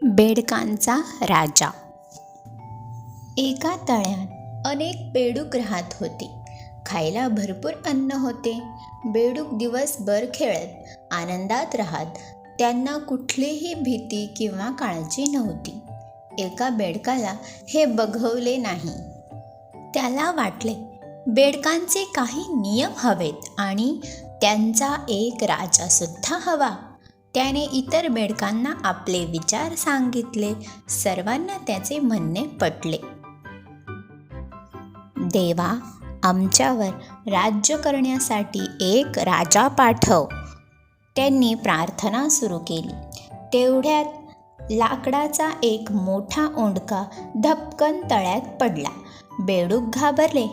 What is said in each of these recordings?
बेडकांचा राजा. एका तळ्यात अनेक बेडूक राहत होते. खायला भरपूर अन्न होते. बेडूक दिवसभर खेळत आनंदात राहत. त्यांना कुठलीही भीती किंवा काळजी नव्हती. एका बेडकाला हे बघवले नाही. त्याला वाटले बेडकांचे काही नियम हवेत आणि त्यांचा एक राजा सुद्धा हवा. त्याने इतर बेडकांना आपले विचार सांगितले. सर्वांना त्याचे म्हणणे पटले. देवा, आमच्यावर राज्य करण्यासाठी एक राजा पाठव. त्यांनी प्रार्थना सुरू केली. तेवढ्यात लाकडाचा एक मोठा ओंडका धपकन तळ्यात पडला. बेडूक घाबरले.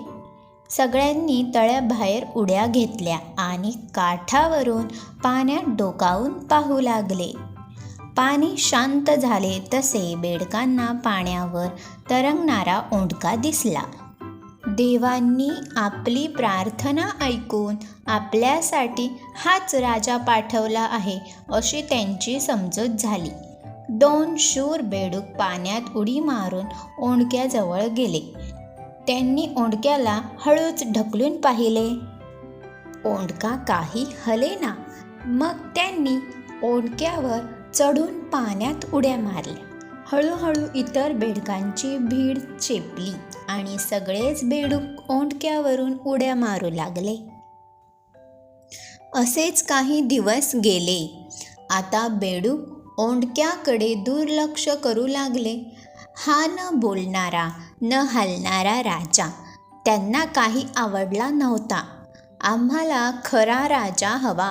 सगळ्यांनी तळ्याबाहेर उड्या घेतल्या आणि काठावरून पाण्यात डोकावून पाहू लागले. पाणी शांत झाले तसे बेडकांना पाण्यावर तरंगणारा ओंडका दिसला. देवांनी आपली प्रार्थना ऐकून आपल्यासाठी हाच राजा पाठवला आहे अशी त्यांची समजूत झाली. 2 शूर बेडूक पाण्यात उडी मारून ओंडक्याजवळ गेले. त्यांनी ओंडक्याला हळूच ढकलून पाहिले. ओंडका काही हलेना. मग त्यांनी ओंडक्यावर चढून पाण्यात उड्या मारल्या. हळूहळू इतर बेडकांची भीड चेपली आणि सगळेच बेडूक ओंडक्यावरून उड्या मारू लागले. असेच काही दिवस गेले. आता बेडूक ओंडक्याकडे दुर्लक्ष करू लागले. हा न बोलणारा, न हलणारा राजा त्यांना काही आवडला नव्हता. आम्हाला खरा राजा हवा,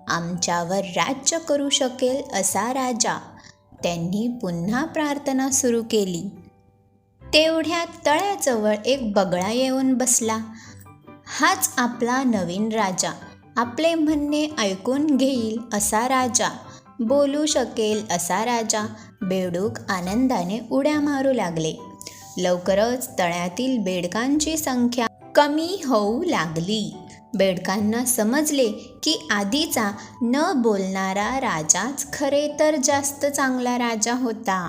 आमच्यावर राज्य करू शकेल असा राजा. त्यांनी पुन्हा प्रार्थना सुरू केली. तेवढ्यात तळ्याजवळ एक बगळा येऊन बसला. हाच आपला नवीन राजा. आपले म्हणणे ऐकून घेईल असा राजा, बोलू शकेल असा राजा. बेडूक आनंदाने उड्या मारू लागले. लवकरच तळ्यातील बेडकांची संख्या कमी होऊ लागली. बेडकांना समजले की आधीचा न बोलणारा राजाच खरे तर जास्त चांगला राजा होता.